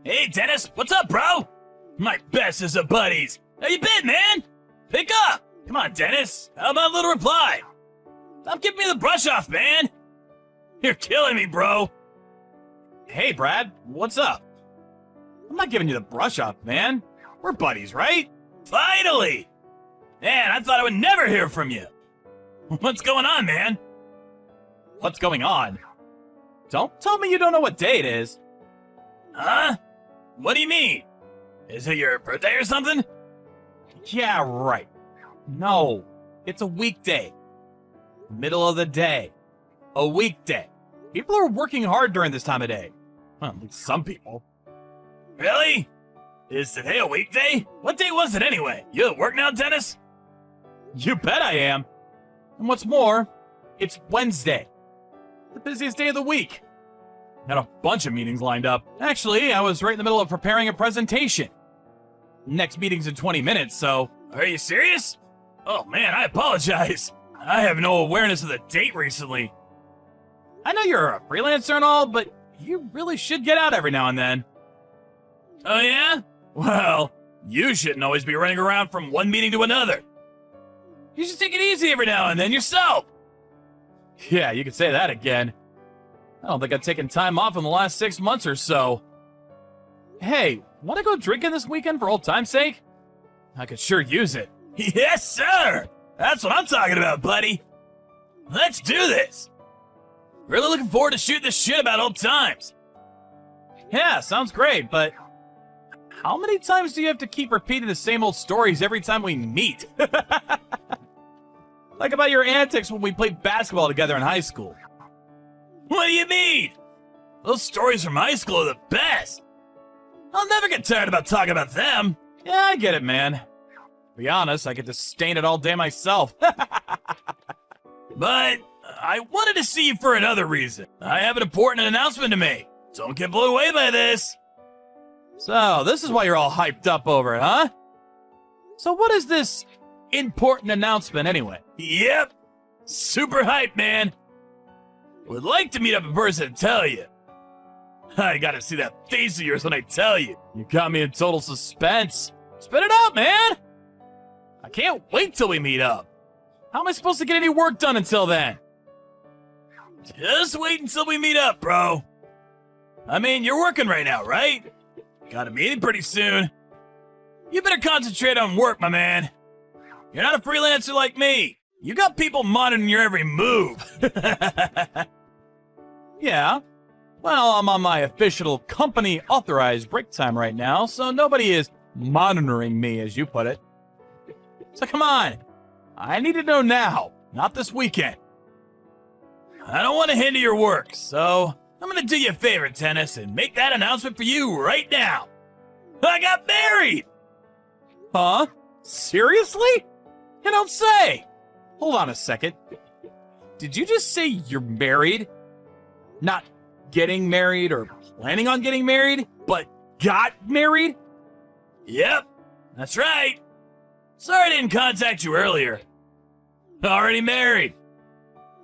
Hey, Dennis, what's up, bro? My bestest of buddies. How you been, man? Pick up. Come on, Dennis. How about a little reply? Stop giving me the brush off, man. You're killing me, bro. Hey, Brad, what's up? I'm not giving you the brush off, man. We're buddies, right? Finally! Man, I thought I would never hear from you. What's going on, man? What's going on? Don't tell me you don't know what day it is. Huh? What do you mean? Is it your birthday or something? Yeah, right. No, it's a weekday. Middle of the day. A weekday. People are working hard during this time of day. Well, at least some people. Really? Is today a weekday? What day was it anyway? You at work now, Dennis? You bet I am. And what's more, it's Wednesday. The busiest day of the week. Had a bunch of meetings lined up. Actually, I was right in the middle of preparing a presentation. Next meeting's in 20 minutes, so... Are you serious? Oh man, I apologize. I have no awareness of the date recently. I know you're a freelancer and all, but you really should get out every now and then. Oh yeah? Well, you shouldn't always be running around from one meeting to another. You should take it easy every now and then yourself. Yeah, you could say that again. I don't think I've taken time off in the last 6 months or so. Hey, want to go drinking this weekend for old time's sake? I could sure use it. Yes, sir! That's what I'm talking about, buddy. Let's do this. Really looking forward to shooting this shit about old times. Yeah, sounds great, but how many times do you have to keep repeating the same old stories every time we meet? Like about your antics when we played basketball together in high school. What do you mean? Those stories from high school are the best. I'll never get tired about talking about them. Yeah, I get it, man. To be honest, I get to stain it all day myself. But I wanted to see you for another reason. I have an important announcement to make. Don't get blown away by this. So, this is why you're all hyped up over it, huh? So what is this important announcement anyway? Yep. Super hype, man. Would like to meet up in person and tell you. I gotta see that face of yours when I tell you. You got me in total suspense. Spit it out, man! I can't wait till we meet up. How am I supposed to get any work done until then? Just wait until we meet up, bro. I mean, you're working right now, right? Got a meeting pretty soon. You better concentrate on work, my man. You're not a freelancer like me. You got people monitoring your every move. Yeah. Well, I'm on my official company-authorized break time right now, so nobody is monitoring me, as you put it. So come on. I need to know now, not this weekend. I don't want to hinder your work, so I'm going to do you a favor, Dennis, and make that announcement for you right now. I got married! Huh? Seriously? You don't say! Hold on a second. Did you just say you're married? Not getting married or planning on getting married, but got married? Yep, that's right. Sorry I didn't contact you earlier. Already married.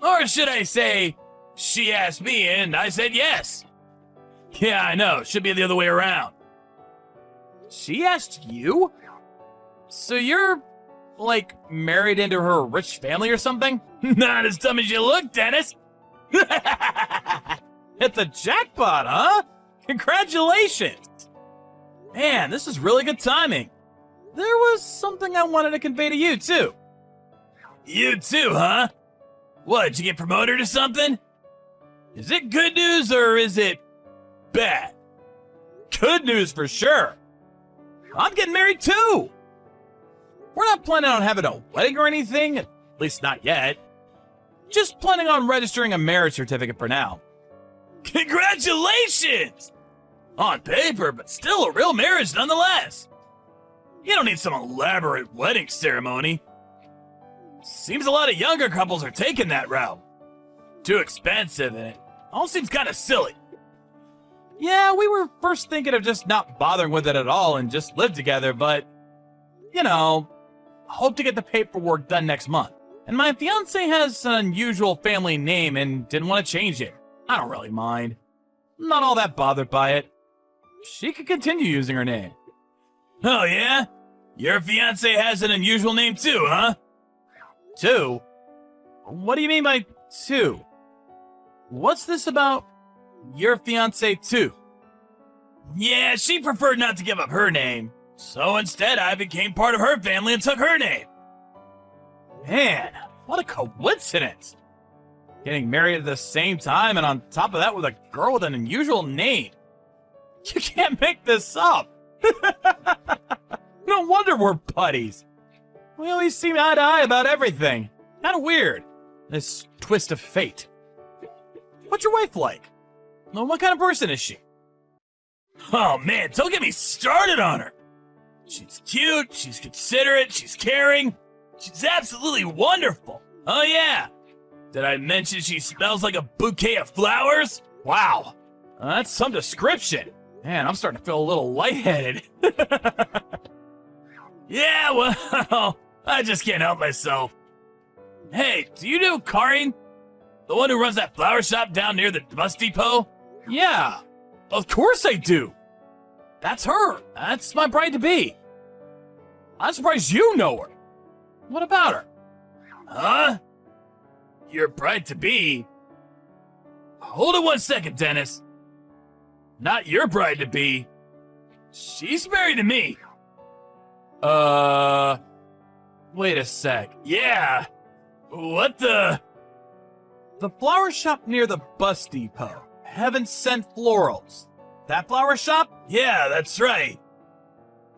Or should I say, she asked me and I said yes. Yeah, I know, should be the other way around. She asked you? So you're, like, married into her rich family or something? Not as dumb as you look, Dennis. It's a jackpot, huh? Congratulations! Man, this is really good timing. There was something I wanted to convey to you, too. You too, huh? What, did you get promoted or something? Is it good news or is it bad? Good news for sure. I'm getting married, too. We're not planning on having a wedding or anything, at least not yet. Just planning on registering a marriage certificate for now. Congratulations! On paper, but still a real marriage nonetheless. You don't need some elaborate wedding ceremony. Seems a lot of younger couples are taking that route. Too expensive, and it all seems kind of silly. Yeah, we were first thinking of just not bothering with it at all and just live together, but, you know, hope to get the paperwork done next month. And my fiance has an unusual family name and didn't want to change it. I don't really mind. I'm not all that bothered by it. she could continue using her name. Oh, yeah? Your fiance has an unusual name too, huh? 2? What do you mean by 2? What's this about your fiance too? Yeah, she preferred not to give up her name. So instead, I became part of her family and took her name. Man, what a coincidence. Getting married at the same time and on top of that with a girl with an unusual name. You can't make this up. No wonder we're buddies. We always seem eye to eye about everything. Kinda weird. This twist of fate. What's your wife like? Well, what kind of person is she? Oh man, don't get me started on her. She's cute, she's considerate, she's caring. She's absolutely wonderful. Oh yeah. Did I mention she smells like a bouquet of flowers? Wow. That's some description. Man, I'm starting to feel a little lightheaded. Yeah, well, I just can't help myself. Hey, do you know Karin? The one who runs that flower shop down near the bus depot? Yeah, of course I do. That's her. That's my bride-to-be. I'm surprised you know her. What about her? Huh? Your bride-to-be? Hold it 1 second, Dennis. Not your bride-to-be. She's married to me. Wait a sec. Yeah. What the? The flower shop near the bus depot. Heaven Sent Florals. That flower shop? Yeah, that's right.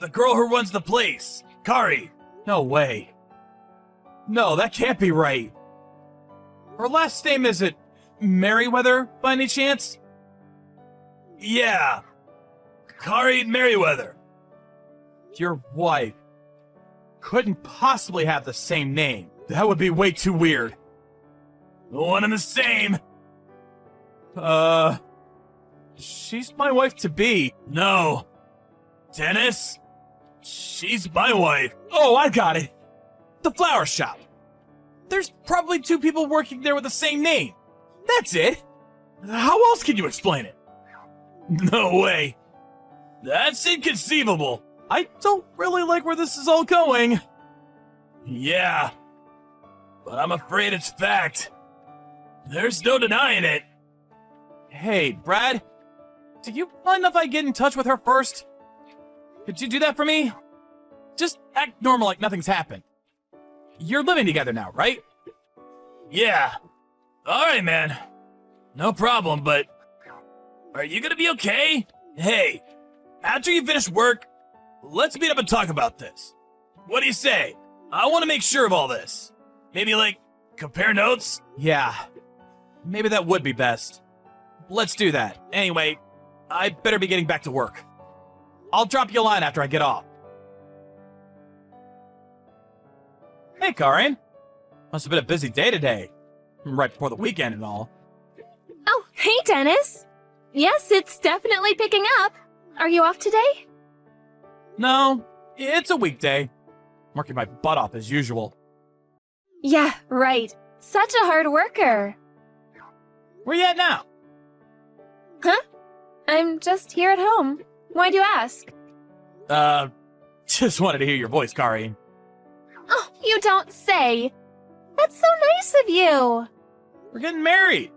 The girl who runs the place, Kari. No way. No, that can't be right. Her last name isn't Merriweather, by any chance? Yeah. Kari Merriweather. Your wife couldn't possibly have the same name. That would be way too weird. One and the same. She's my wife-to-be. No. Dennis? She's my wife. Oh, I got it. The flower shop. There's probably 2 people working there with the same name. That's it. How else can you explain it? No way. That's inconceivable. I don't really like where this is all going. Yeah. But I'm afraid it's fact. There's no denying it. Hey, Brad. Do you mind if I get in touch with her first? Could you do that for me? Just act normal like nothing's happened. You're living together now, right? Yeah. Alright, man. No problem, but... Are you gonna be okay? Hey, after you finish work, let's meet up and talk about this. What do you say? I want to make sure of all this. Maybe, like, compare notes? Yeah. Maybe that would be best. Let's do that. Anyway, I better be getting back to work. I'll drop you a line after I get off. Hey, Karin. Must have been a busy day today. Right before the weekend and all. Oh, hey, Dennis. Yes, it's definitely picking up. Are you off today? No, it's a weekday. Working my butt off as usual. Yeah, right. Such a hard worker. Where you at now? Huh? I'm just here at home. Why'd you ask? Just wanted to hear your voice, Karin. Oh, you don't say. That's so nice of you. We're getting married.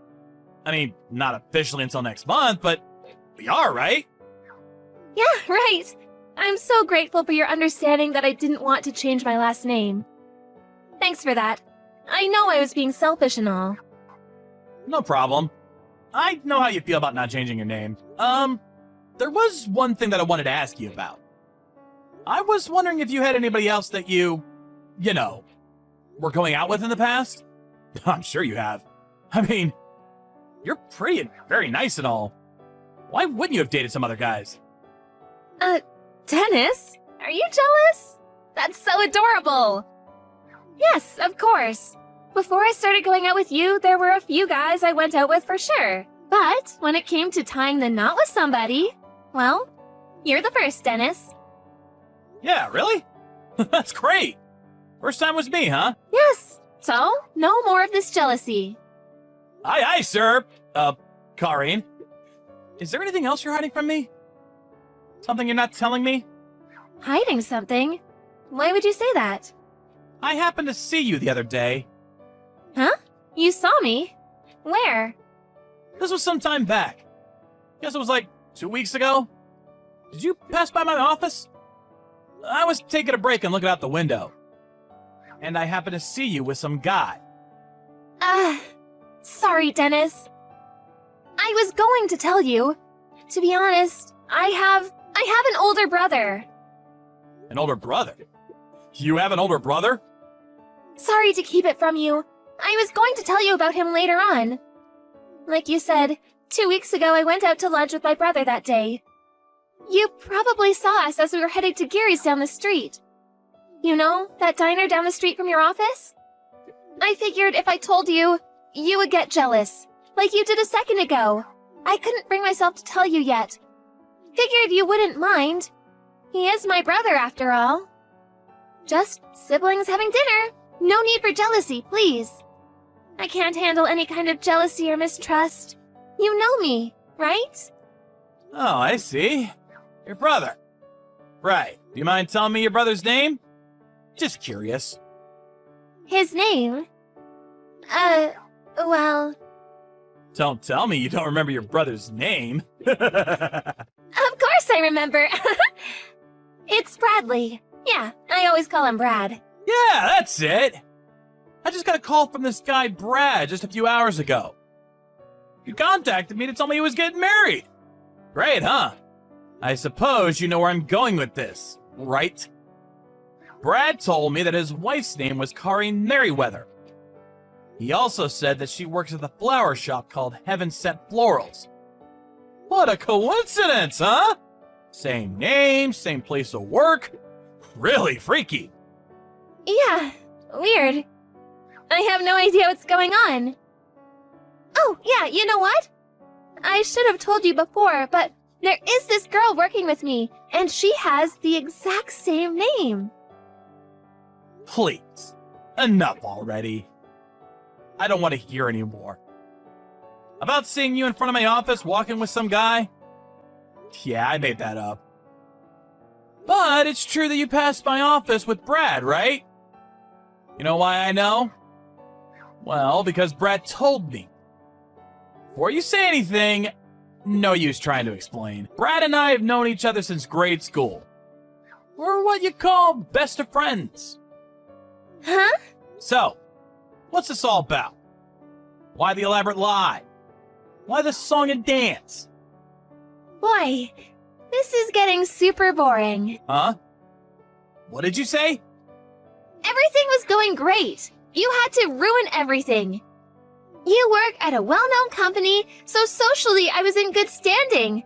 I mean, not officially until next month, but we are, right? Yeah, right. I'm so grateful for your understanding that I didn't want to change my last name. Thanks for that. I know I was being selfish and all. No problem. I know how you feel about not changing your name. There was one thing that I wanted to ask you about. I was wondering if you had anybody else that you know, were going out with in the past? I'm sure you have. I mean, you're pretty and very nice and all. Why wouldn't you have dated some other guys? Dennis? Are you jealous? That's so adorable. Yes, of course. Before I started going out with you, there were a few guys I went out with for sure. But when it came to tying the knot with somebody, well, you're the first, Dennis. Yeah, really? That's great. First time was me, huh? Yes. So, no more of this jealousy. Aye, aye, sir. Karin. Is there anything else you're hiding from me? Something you're not telling me? Hiding something? Why would you say that? I happened to see you the other day. Huh? You saw me? Where? This was some time back. Guess it was like 2 weeks ago. Did you pass by my office? I was taking a break and looking out the window. And I happened to see you with some guy. Sorry, Dennis. I was going to tell you. To be honest, I have an older brother. An older brother? You have an older brother? Sorry to keep it from you. I was going to tell you about him later on. Like you said, 2 weeks ago I went out to lunch with my brother that day. You probably saw us as we were headed to Gary's down the street. You know, that diner down the street from your office? I figured if I told you, you would get jealous, like you did a second ago. I couldn't bring myself to tell you yet. Figured you wouldn't mind. He is my brother after all. Just siblings having dinner. No need for jealousy, please. I can't handle any kind of jealousy or mistrust. You know me, right? Oh, I see. Your brother. Right. Do you mind telling me your brother's name? Just curious. His name? Well... Don't tell me you don't remember your brother's name. Of course I remember. It's Bradley. Yeah, I always call him Brad. Yeah, that's it. I just got a call from this guy Brad just a few hours ago. He contacted me to tell me he was getting married. Great, huh? I suppose you know where I'm going with this, right? Brad told me that his wife's name was Kari Merriweather. He also said that she works at the flower shop called Heaven Sent Florals. What a coincidence, huh? Same name, same place of work. Really freaky. Yeah, weird. I have no idea what's going on. Oh, yeah, you know what? I should have told you before, but there is this girl working with me, and she has the exact same name. Please, enough already. I don't want to hear anymore. About seeing you in front of my office walking with some guy? Yeah, I made that up. But it's true that you passed my office with Brad, right? You know why I know? Well, because Brad told me. Before you say anything, no use trying to explain. Brad and I have known each other since grade school. We're what you call best of friends. Huh? So, what's this all about? Why the elaborate lie? Why the song and dance? Boy, this is getting super boring. Huh? What did you say? Everything was going great. You had to ruin everything. You work at a well-known company, so socially I was in good standing.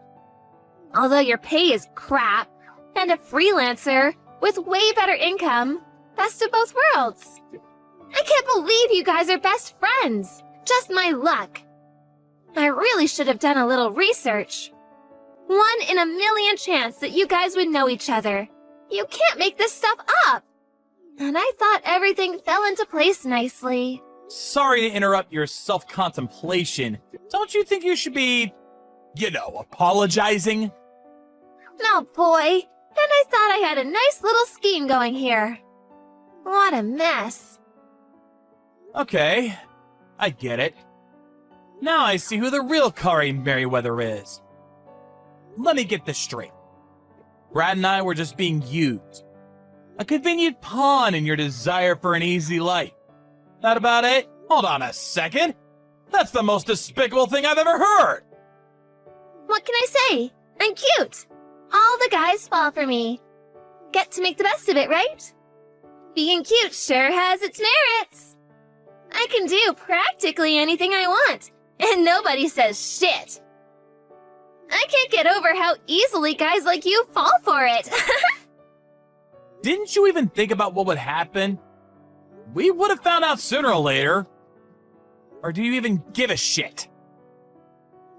Although your pay is crap, and a freelancer with way better income, best of both worlds. I can't believe you guys are best friends. Just my luck. I really should have done a little research. 1 in a million chance that you guys would know each other. You can't make this stuff up. And I thought everything fell into place nicely. Sorry to interrupt your self-contemplation. Don't you think you should be, apologizing? No, boy. And I thought I had a nice little scheme going here. What a mess. Okay, I get it. Now I see who the real Kari Merriweather is. Let me get this straight. Brad and I were just being used. A convenient pawn in your desire for an easy life. That about it? Hold on a second. That's the most despicable thing I've ever heard. What can I say? I'm cute. All the guys fall for me. Get to make the best of it, right? Being cute sure has its merits. I can do practically anything I want, and nobody says shit. I can't get over how easily guys like you fall for it. Didn't you even think about what would happen? We would have found out sooner or later. Or do you even give a shit?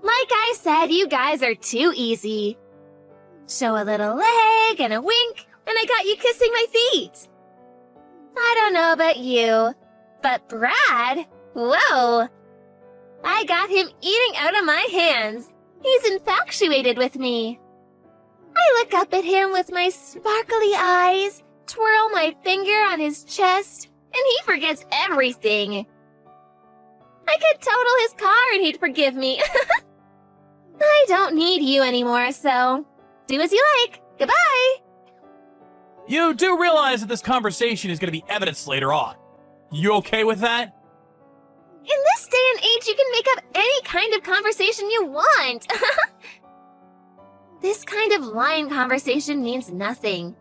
Like I said, you guys are too easy. Show a little leg and a wink, and I got you kissing my feet. I don't know about you, but Brad, whoa. I got him eating out of my hands. He's infatuated with me. I look up at him with my sparkly eyes, twirl my finger on his chest, and he forgets everything. I could total his car and he'd forgive me. I don't need you anymore, so do as you like. Goodbye! You do realize that this conversation is going to be evidence later on. You okay with that? In this day and age, you can make up any kind of conversation you want. This kind of line conversation means nothing.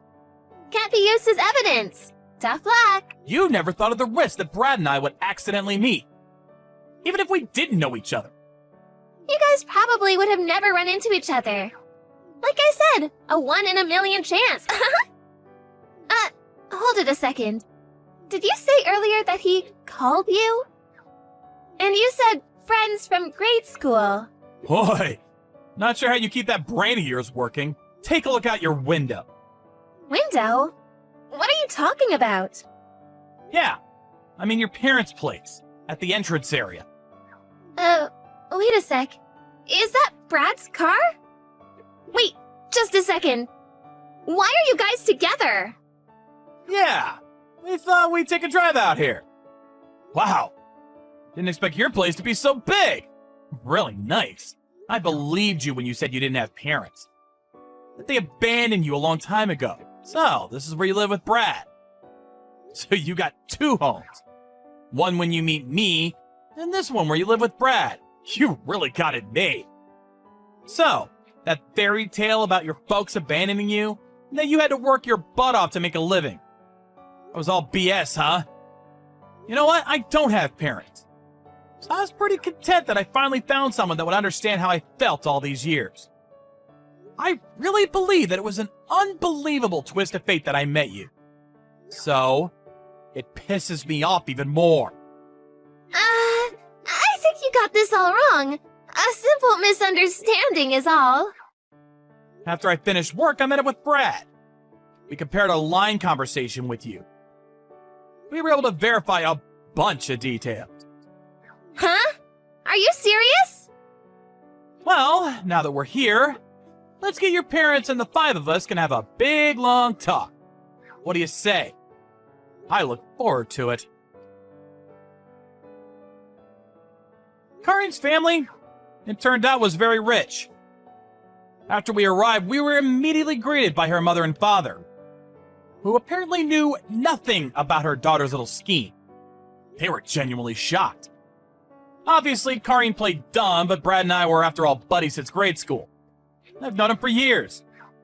Can't be used as evidence. Tough luck. You never thought of the risk that Brad and I would accidentally meet. Even if we didn't know each other. You guys probably would have never run into each other. Like I said, a 1 in a million chance. Hold it a second. Did you say earlier that he called you? And you said friends from grade school. Boy, not sure how you keep that brain of yours working. Take a look out your window. Window? What are you talking about? Yeah, I mean your parents' place, at the entrance area. Wait a sec. Is that Brad's car? Wait, just a second. Why are you guys together? Yeah, we thought we'd take a drive out here. Wow, didn't expect your place to be so big. Really nice. I believed you when you said you didn't have parents. That they abandoned you a long time ago. So, this is where you live with Brad. So you got 2 homes. One when you meet me, and this one where you live with Brad. You really got it made. So, that fairy tale about your folks abandoning you, and that you had to work your butt off to make a living. That was all BS, huh? You know what? I don't have parents. So I was pretty content that I finally found someone that would understand how I felt all these years. I really believe that it was an unbelievable twist of fate that I met you. So, it pisses me off even more. I think you got this all wrong. A simple misunderstanding is all. After I finished work, I met up with Brad. We compared a line conversation with you. We were able to verify a bunch of details. Huh? Are you serious? Well, now that we're here, let's get your parents and the 5 of us can have a big, long talk. What do you say? I look forward to it. Karin's family, it turned out, was very rich. After we arrived, we were immediately greeted by her mother and father, who apparently knew nothing about her daughter's little scheme. They were genuinely shocked. Obviously, Karin played dumb, but Brad and I were, after all, buddies since grade school. I've known him for years,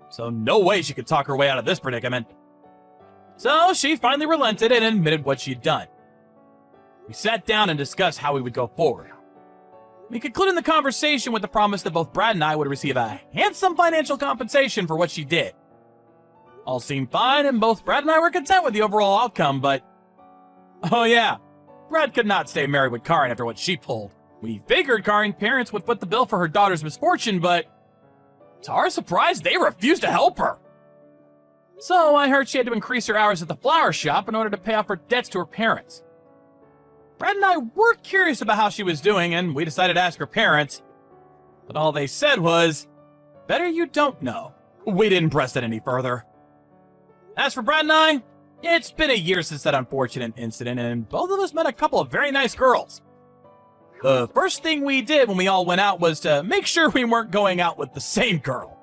so no way she could talk her way out of this predicament. So she finally relented and admitted what she'd done. We sat down and discussed how we would go forward. We concluded the conversation with the promise that both Brad and I would receive a handsome financial compensation for what she did. All seemed fine, and both Brad and I were content with the overall outcome, but... oh yeah, Brad could not stay married with Karin after what she pulled. We figured Karin's parents would foot the bill for her daughter's misfortune, but... to our surprise, they refused to help her. So I heard she had to increase her hours at the flower shop in order to pay off her debts to her parents. Brad and I were curious about how she was doing, and we decided to ask her parents. But all they said was, better you don't know. We didn't press it any further. As for Brad and I, it's been a year since that unfortunate incident, and both of us met a couple of very nice girls. The first thing we did when we all went out was to make sure we weren't going out with the same girl.